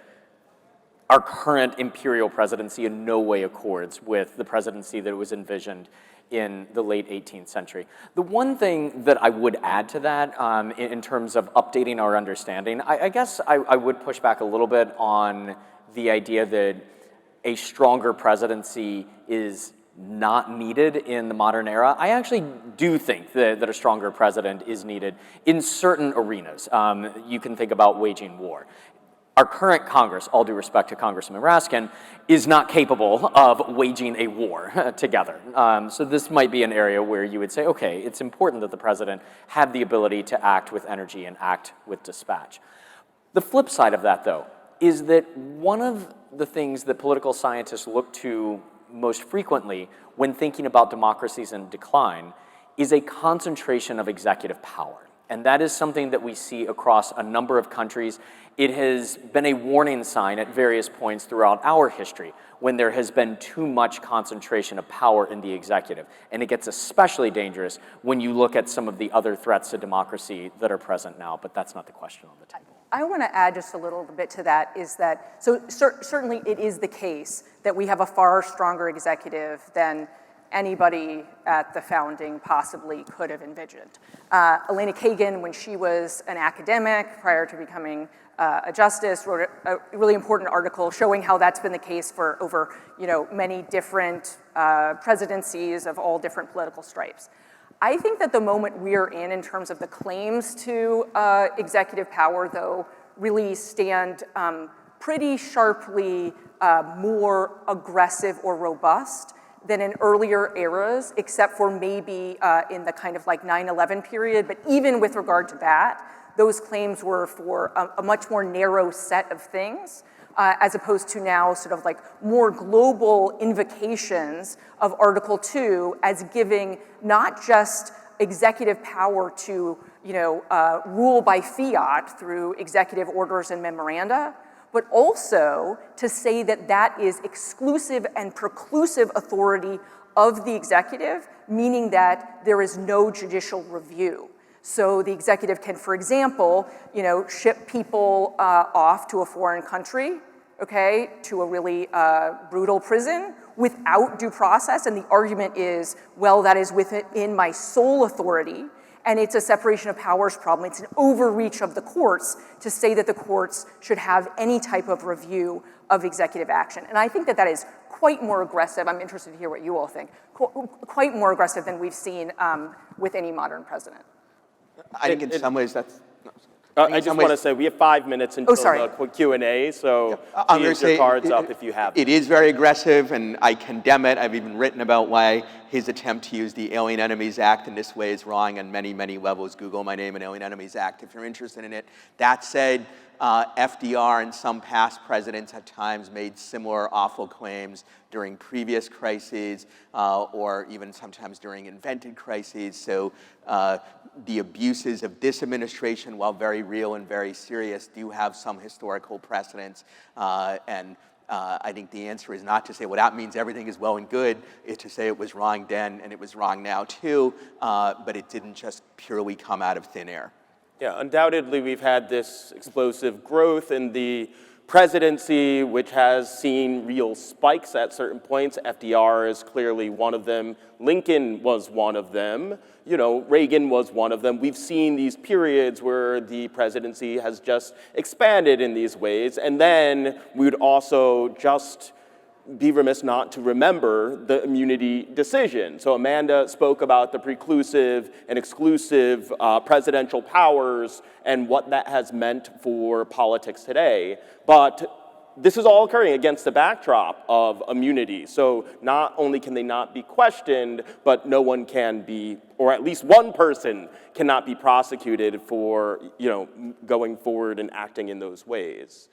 our current imperial presidency in no way accords with the presidency that was envisioned in the late 18th century. The one thing that I would add to that in terms of updating our understanding, I guess I would push back a little bit on the idea that a stronger presidency is not needed in the modern era. I actually do think that a stronger president is needed in certain arenas. You can think about waging war. Our current Congress, all due respect to Congressman Raskin, is not capable of waging a war together. So this might be an area where you would say, okay, it's important that the president have the ability to act with energy and act with dispatch. The flip side of that, though, is that one of the things that political scientists look to most frequently when thinking about democracies in decline is a concentration of executive power. And that is something that we see across a number of countries. It has been a warning sign at various points throughout our history when there has been too much concentration of power in the executive. And it gets especially dangerous when you look at some of the other threats to democracy that are present now, but that's not the question on the table. I want to add just a little bit to that, is that, so certainly it is the case that we have a far stronger executive than anybody at the founding possibly could have envisioned. Elena Kagan, when she was an academic prior to becoming a justice, wrote a really important article showing how that's been the case for over many different presidencies of all different political stripes. I think that the moment we're in terms of the claims to executive power, though, really stand pretty sharply more aggressive or robust than in earlier eras, except for maybe in the kind of like 9/11 period. But even with regard to that, those claims were for a much more narrow set of things, as opposed to now sort of like more global invocations of Article 2 as giving not just executive power to rule by fiat through executive orders and memoranda, but also to say that that is exclusive and preclusive authority of the executive, meaning that there is no judicial review. So the executive can, for example, ship people off to a foreign country, okay, to a really brutal prison without due process, and the argument is, well, that is within my sole authority, and it's a separation of powers problem. It's an overreach of the courts to say that the courts should have any type of review of executive action. And I think that that is quite more aggressive. I'm interested to hear what you all think. Quite more aggressive than we've seen with any modern president. I think in some ways that's... I just want to say we have 5 minutes until the Q&A, so use your cards up if you have them. It is very aggressive, and I condemn it. I've even written about why his attempt to use the Alien Enemies Act in this way is wrong on many, many levels. Google my name and Alien Enemies Act if you're interested in it. That said, FDR and some past presidents at times made similar awful claims during previous crises or even sometimes during invented crises. So the abuses of this administration, while very real and very serious, do have some historical precedents. I think the answer is not to say, well, that means everything is well and good. It's to say it was wrong then and it was wrong now too, but it didn't just purely come out of thin air. Yeah, undoubtedly we've had this explosive growth in the presidency, which has seen real spikes at certain points. FDR is clearly one of them. Lincoln was one of them. You know, Reagan was one of them. We've seen these periods where the presidency has just expanded in these ways. And then we would also just be remiss not to remember the immunity decision. So Amanda spoke about the preclusive and exclusive presidential powers and what that has meant for politics today. But this is all occurring against the backdrop of immunity. So not only can they not be questioned, but no one can be, or at least one person cannot be prosecuted for, you know, going forward and acting in those ways.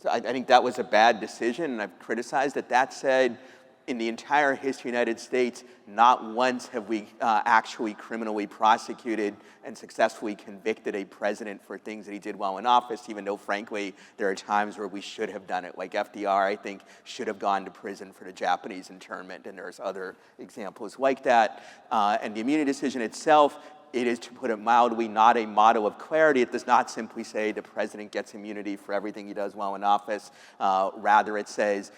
So I think that was a bad decision, and I've criticized it. That said, in the entire history of the United States, not once have we actually criminally prosecuted and successfully convicted a president for things that he did while in office, even though, frankly, there are times where we should have done it. Like FDR, I think, should have gone to prison for the Japanese internment, and there's other examples like that. And the immunity decision itself, it is, to put it mildly, not a model of clarity. It does not simply say the president gets immunity for everything he does while in office. Rather, it says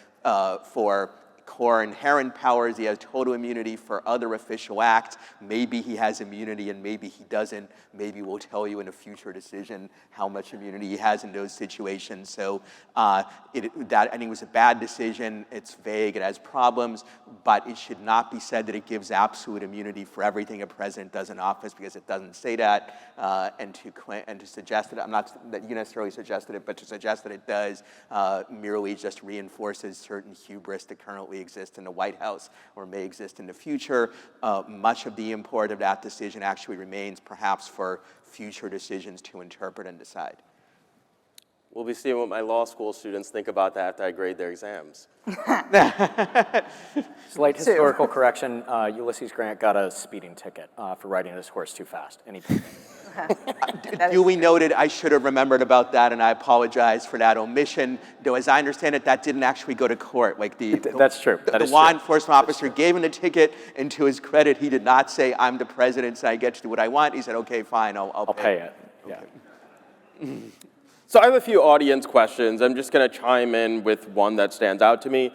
for core inherent powers, he has total immunity. For other official acts, maybe he has immunity and maybe he doesn't. Maybe we'll tell you in a future decision how much immunity he has in those situations. So that, I think, was a bad decision. It's vague, it has problems, but it should not be said that it gives absolute immunity for everything a president does in office, because it doesn't say that. And to suggest that, I'm not that you necessarily suggested it, but to suggest that it does merely just reinforces certain hubris that currently exist in the White House or may exist in the future. Much of the import of that decision actually remains perhaps for future decisions to interpret and decide. We'll be seeing what my law school students think about that after I grade their exams. Slight historical correction, Ulysses Grant got a speeding ticket for riding his horse too fast. Duly noted, I should have remembered about that, and I apologize for that omission. Though, as I understand it, that didn't actually go to court. Like that's true. The law enforcement officer gave him the ticket, and to his credit, he did not say, "I'm the president, so I get to do what I want." He said, "Okay, fine, I'll pay it." Okay. Yeah. So I have a few audience questions. I'm just going to chime in with one that stands out to me.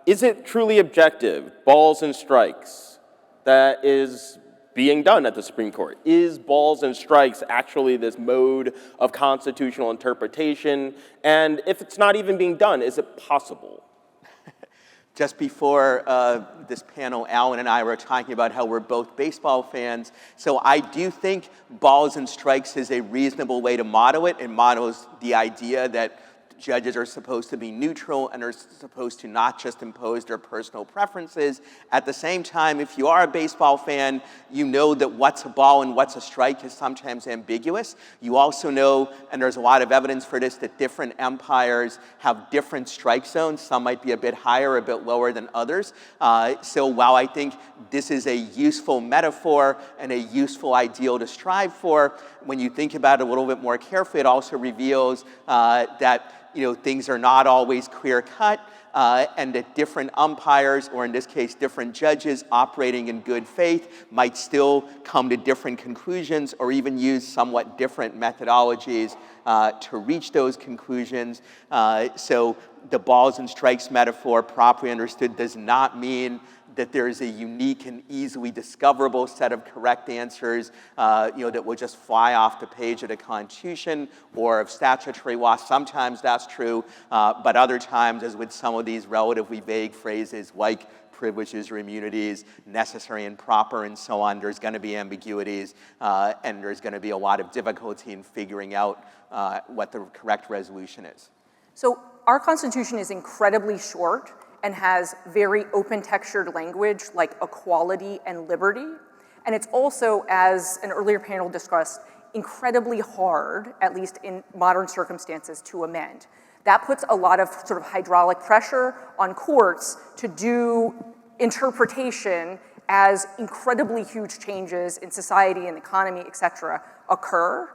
Is it truly objective, balls and strikes, that is being done at the Supreme Court? Is balls and strikes actually this mode of constitutional interpretation? And if it's not even being done, is it possible? Just before this panel, Alan and I were talking about how we're both baseball fans. So I do think balls and strikes is a reasonable way to model it. It models the idea that judges are supposed to be neutral and are supposed to not just impose their personal preferences. At the same time, if you are a baseball fan, you know that what's a ball and what's a strike is sometimes ambiguous. You also know, and there's a lot of evidence for this, that different umpires have different strike zones. Some might be a bit higher, a bit lower than others. So while I think this is a useful metaphor and a useful ideal to strive for, when you think about it a little bit more carefully, it also reveals that things are not always clear-cut, and that different umpires, or in this case, different judges operating in good faith, might still come to different conclusions or even use somewhat different methodologies to reach those conclusions. So the balls and strikes metaphor, properly understood, does not mean that there is a unique and easily discoverable set of correct answers, that will just fly off the page of the Constitution or of statutory law. Sometimes that's true, but other times, as with some of these relatively vague phrases like privileges or immunities, necessary and proper, and so on, there's going to be ambiguities, and there's going to be a lot of difficulty in figuring out what the correct resolution is. So our Constitution is incredibly short and has very open textured language like equality and liberty. And it's also, as an earlier panel discussed, incredibly hard, at least in modern circumstances, to amend. That puts a lot of sort of hydraulic pressure on courts to do interpretation as incredibly huge changes in society and economy, et cetera, occur.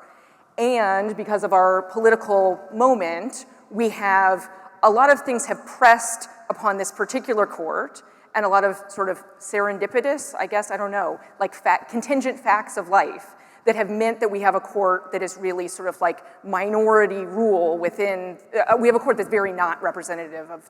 And because of our political moment, we have a lot of things have pressed upon this particular court, and a lot of sort of serendipitous, I guess, I don't know, like contingent facts of life that have meant that we have a court that is really sort of like minority rule within, we have a court that's very not representative of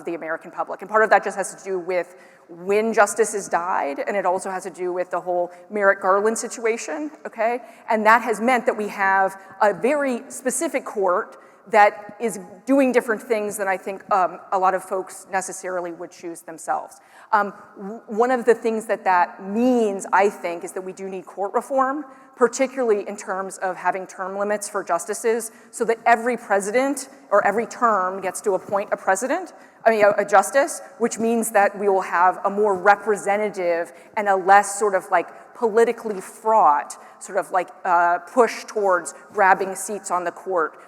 the American public. And part of that just has to do with when justices died, and it also has to do with the whole Merrick Garland situation, okay? And that has meant that we have a very specific court that is doing different things than I think a lot of folks necessarily would choose themselves. One of the things that means, I think, is that we do need court reform, particularly in terms of having term limits for justices, so that every president or every term gets to appoint a president, a justice, which means that we will have a more representative and a less sort of like politically fraught sort of like push towards grabbing seats on the court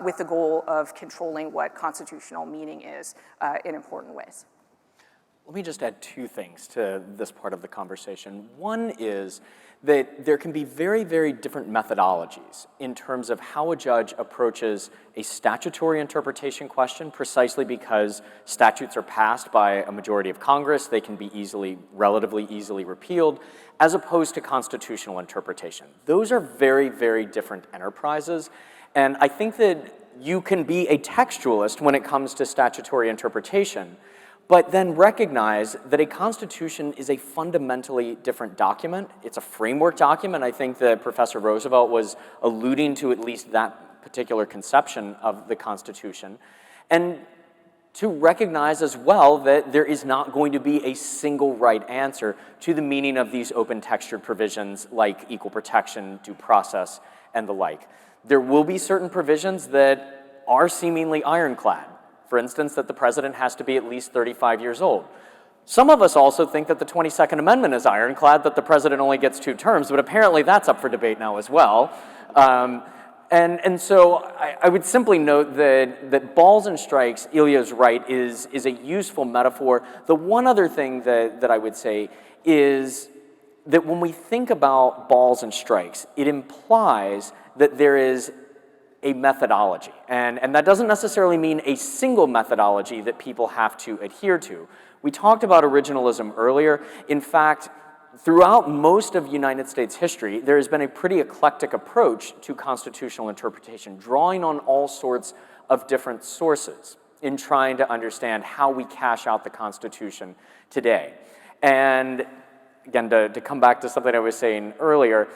with the goal of controlling what constitutional meaning is in important ways. Let me just add two things to this part of the conversation. One is that there can be very, very different methodologies in terms of how a judge approaches a statutory interpretation question, precisely because statutes are passed by a majority of Congress. They can be relatively easily repealed, as opposed to constitutional interpretation. Those are very, very different enterprises. And I think that you can be a textualist when it comes to statutory interpretation, but then recognize that a constitution is a fundamentally different document. It's a framework document. I think that Professor Roosevelt was alluding to at least that particular conception of the Constitution. And to recognize as well that there is not going to be a single right answer to the meaning of these open textured provisions like equal protection, due process, and the like. There will be certain provisions that are seemingly ironclad. For instance, that the president has to be at least 35 years old. Some of us also think that the 22nd Amendment is ironclad, that the president only gets 2 terms, but apparently that's up for debate now as well. And so I would simply note that balls and strikes, Ilya's right, is a useful metaphor. The one other thing that I would say is that when we think about balls and strikes, it implies that there is a methodology. And that doesn't necessarily mean a single methodology that people have to adhere to. We talked about originalism earlier. In fact, throughout most of United States history, there has been a pretty eclectic approach to constitutional interpretation, drawing on all sorts of different sources in trying to understand how we cash out the Constitution today. And again, to come back to something I was saying earlier,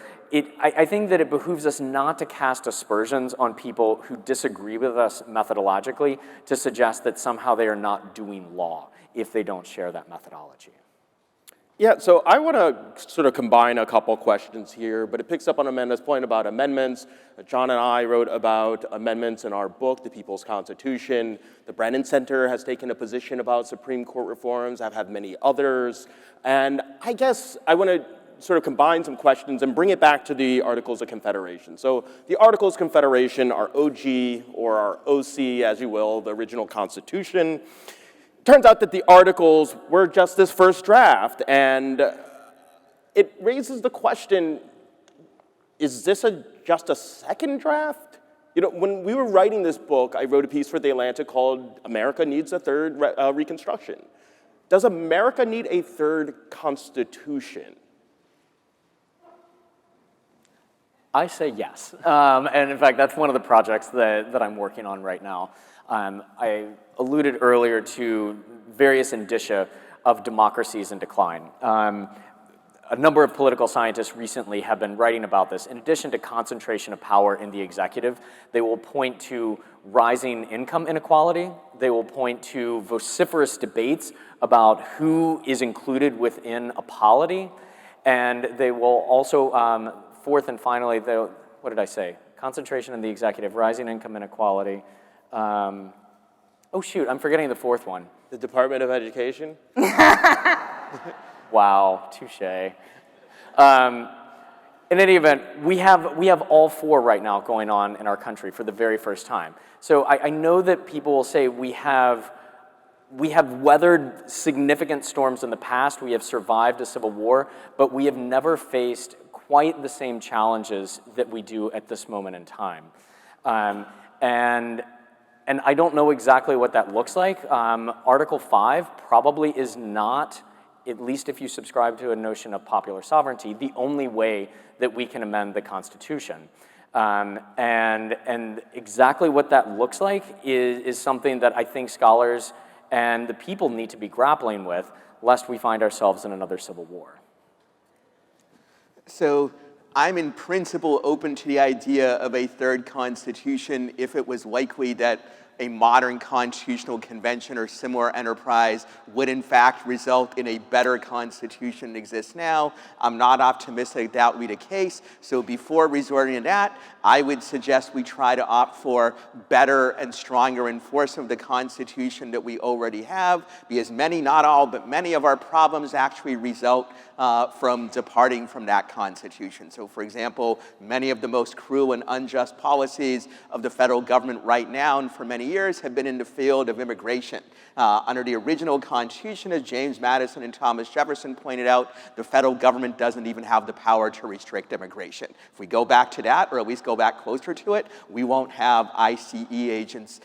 I think that it behooves us not to cast aspersions on people who disagree with us methodologically to suggest that somehow they are not doing law if they don't share that methodology. Yeah, so I want to sort of combine a couple questions here, but it picks up on Amanda's point about amendments. John and I wrote about amendments in our book, The People's Constitution. The Brennan Center has taken a position about Supreme Court reforms. I've had many others. And I guess I want to sort of combine some questions and bring it back to the Articles of Confederation. So the Articles of Confederation are OG, or our OC, as you will, the original Constitution. Turns out that the Articles were just this first draft, and it raises the question, is this just a second draft? You know, when we were writing this book, I wrote a piece for The Atlantic called America Needs a Third Reconstruction. Does America need a third constitution? I say yes. And in fact, that's one of the projects that I'm working on right now. I alluded earlier to various indicia of democracies in decline. A number of political scientists recently have been writing about this. In addition to concentration of power in the executive, they will point to rising income inequality. They will point to vociferous debates about who is included within a polity. And they will also, fourth and finally, what did I say? Concentration in the executive, rising income inequality. Oh shoot, I'm forgetting the fourth one. The Department of Education? Wow, touche. In any event, we have all four right now going on in our country for the very first time. So I know that people will say we have weathered significant storms in the past, we have survived a civil war, but we have never faced quite the same challenges that we do at this moment in time. And I don't know exactly what that looks like. Article 5 probably is not, at least if you subscribe to a notion of popular sovereignty, the only way that we can amend the Constitution. And exactly what that looks like is something that I think scholars and the people need to be grappling with, lest we find ourselves in another civil war. So I'm in principle open to the idea of a third constitution if it was likely that a modern constitutional convention or similar enterprise would in fact result in a better constitution that exists now. I'm not optimistic that would be the case. So before resorting to that, I would suggest we try to opt for better and stronger enforcement of the Constitution that we already have, because many, not all, but many of our problems actually result from departing from that Constitution. So for example, many of the most cruel and unjust policies of the federal government right now and for many years have been in the field of immigration. Under the original Constitution, as James Madison and Thomas Jefferson pointed out, the federal government doesn't even have the power to restrict immigration. If we go back to that, or at least go back closer to it, we won't have ICE agents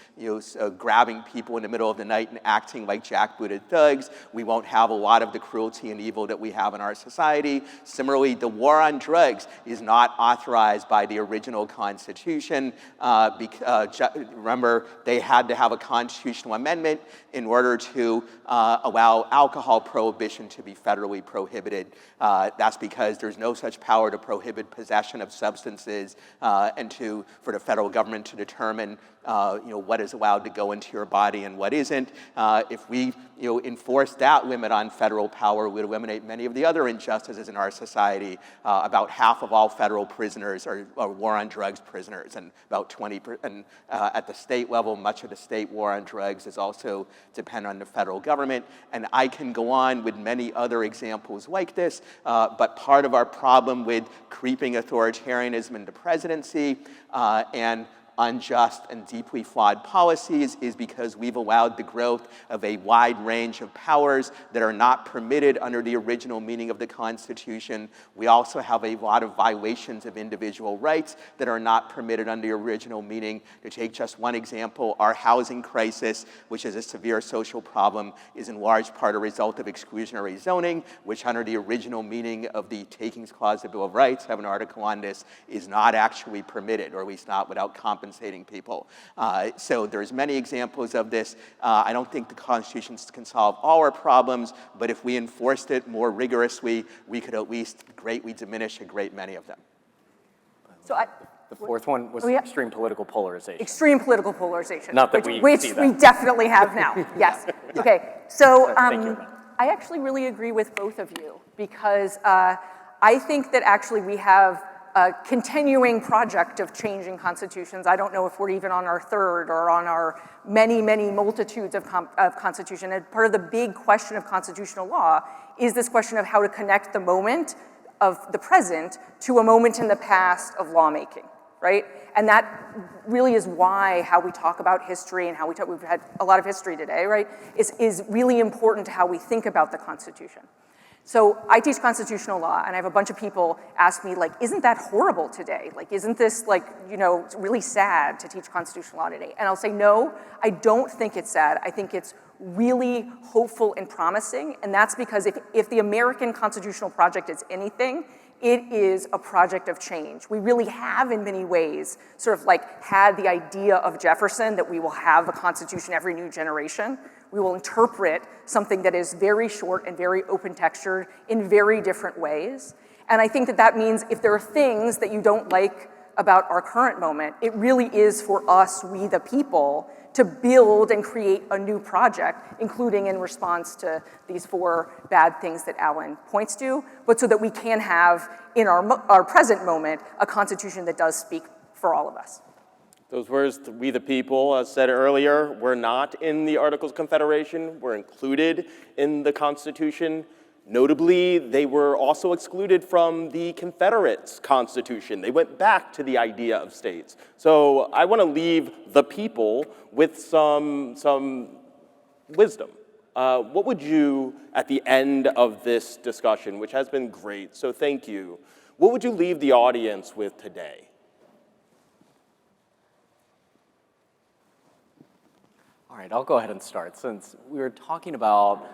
grabbing people in the middle of the night and acting like jackbooted thugs. We won't have a lot of the cruelty and evil that we have in our society. Similarly, the war on drugs is not authorized by the original Constitution. Remember, they had to have a constitutional amendment in order to allow alcohol prohibition to be federally prohibited. That's because there's no such power to prohibit possession of substances and for the federal government to determine what is allowed to go into your body and what isn't. If we enforce that limit on federal power, we would eliminate many of the other injustices in our society. About half of all federal prisoners are war on drugs prisoners, and about 20%. At the state level, much of the state war on drugs is also dependent on the federal government. And I can go on with many other examples like this, but part of our problem with creeping authoritarianism in the presidency and unjust and deeply flawed policies is because we've allowed the growth of a wide range of powers that are not permitted under the original meaning of the Constitution. We also have a lot of violations of individual rights that are not permitted under the original meaning. To take just one example, our housing crisis, which is a severe social problem, is in large part a result of exclusionary zoning, which under the original meaning of the Takings Clause of the Bill of Rights, I have an article on this, is not actually permitted, or at least not without compensating people. So there's many examples of this. I don't think the Constitution can solve all our problems, but if we enforced it more rigorously, we could at least greatly diminish a great many of them. So The fourth one was extreme political polarization. Extreme political polarization. Not that which see that. we definitely have now, yes. Okay, so Thank you. I actually really agree with both of you, because I think that actually we have a continuing project of changing constitutions. I don't know if we're even on our third or on our many, many multitudes of constitution. And part of the big question of constitutional law is this question of how to connect the moment of the present to a moment in the past of lawmaking, right? And that really is why how we talk about history and how we've had a lot of history today, right, is really important to how we think about the Constitution. So I teach constitutional law, and I have a bunch of people ask me, like, isn't that horrible today? Like, isn't this, like, it's really sad to teach constitutional law today? And I'll say, no, I don't think it's sad. I think it's really hopeful and promising, and that's because if the American constitutional project is anything, it is a project of change. We really have, in many ways, sort of like had the idea of Jefferson that we will have a constitution every new generation. We will interpret something that is very short and very open-textured in very different ways. And I think that that means if there are things that you don't like about our current moment, it really is for us, we the people, to build and create a new project, including in response to these 4 bad things that Alan points to, but so that we can have, in our present moment, a constitution that does speak for all of us. Those words, we the people, as said earlier, we're not in the Articles of Confederation. We're included in the Constitution. Notably, they were also excluded from the Confederates' Constitution. They went back to the idea of states. So I want to leave the people with some wisdom. What would you, at the end of this discussion, which has been great, so thank you, what would you leave the audience with today? All right, I'll go ahead and start. Since we were talking about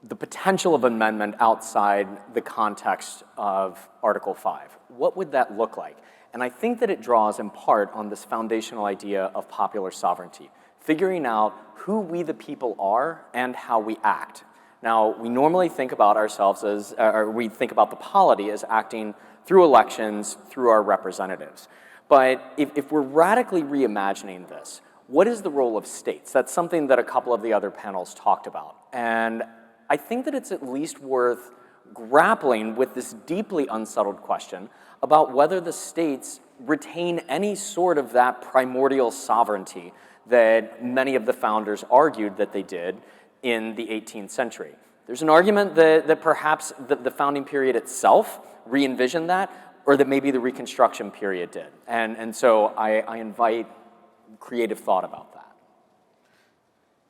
the potential of amendment outside the context of Article 5, what would that look like? And I think that it draws in part on this foundational idea of popular sovereignty, figuring out who we the people are and how we act. Now, we normally think about ourselves as, or we think about the polity as acting through elections, through our representatives. But if we're radically reimagining this, what is the role of states? That's something that a couple of the other panels talked about. And I think that it's at least worth grappling with this deeply unsettled question about whether the states retain any sort of that primordial sovereignty that many of the founders argued that they did in the 18th century. There's an argument that perhaps the founding period itself re-envisioned that, or that maybe the Reconstruction period did. And so I invite creative thought about that.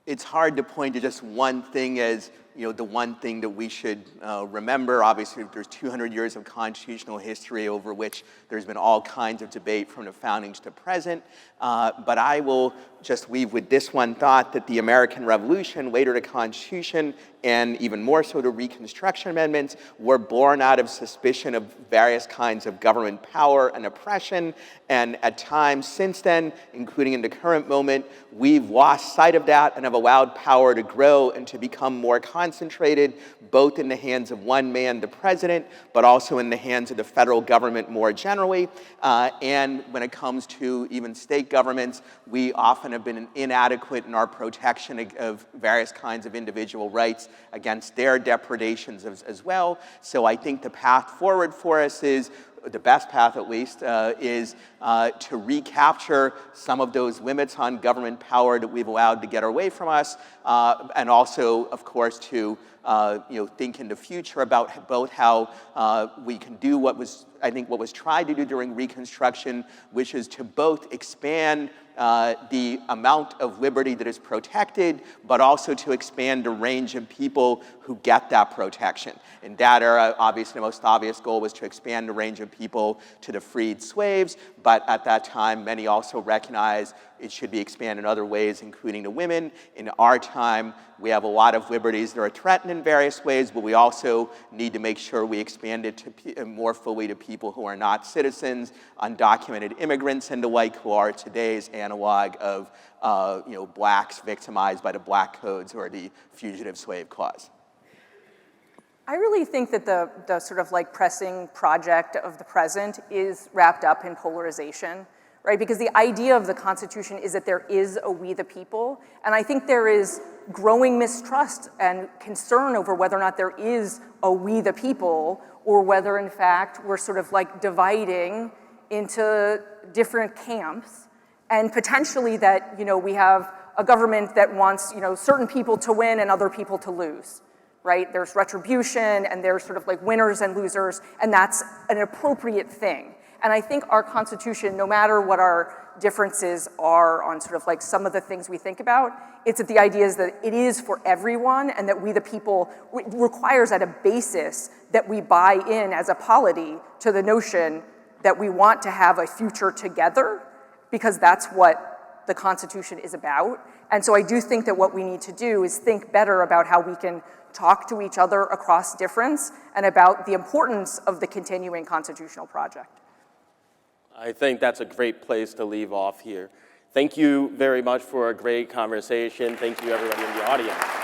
It's hard to point to just one thing as the one thing that we should remember. Obviously, there's 200 years of constitutional history over which there's been all kinds of debate from the foundings to present. But I will just leave with this one thought, that the American Revolution, later the Constitution, and even more so the Reconstruction amendments, were born out of suspicion of various kinds of government power and oppression. And at times since then, including in the current moment, we've lost sight of that and have allowed power to grow and to become more concentrated, both in the hands of one man, the president, but also in the hands of the federal government more generally. And when it comes to even state governments, we often have been inadequate in our protection of various kinds of individual rights against their depredations as well. So I think the path forward for us is, the best path at least, is to recapture some of those limits on government power that we've allowed to get away from us, and also, of course, to think in the future about both how we can do what was tried to do during Reconstruction, which is to both expand the amount of liberty that is protected, but also to expand the range of people who get that protection. In that era, obviously, the most obvious goal was to expand the range of people to the freed slaves, but at that time, many also recognized it should be expanded in other ways, including to women. In our time, we have a lot of liberties that are threatened in various ways, but we also need to make sure we expand it to more fully to people who are not citizens, undocumented immigrants, and the like, who are today's analog of blacks victimized by the black codes or the fugitive slave clause. I really think that the sort of like pressing project of the present is wrapped up in polarization, right? Because the idea of the Constitution is that there is a we the people, and I think there is growing mistrust and concern over whether or not there is a we the people, or whether in fact we're sort of like dividing into different camps, and potentially that we have a government that wants certain people to win and other people to lose. Right? There's retribution, and there's sort of like winners and losers, and that's an appropriate thing. And I think our Constitution, no matter what our differences are on sort of like some of the things we think about, it's that the idea is that it is for everyone, and that we the people requires at a basis that we buy in as a polity to the notion that we want to have a future together, because that's what the Constitution is about. And so I do think that what we need to do is think better about how we can talk to each other across difference, and about the importance of the continuing constitutional project. I think that's a great place to leave off here. Thank you very much for a great conversation. Thank you, everybody in the audience.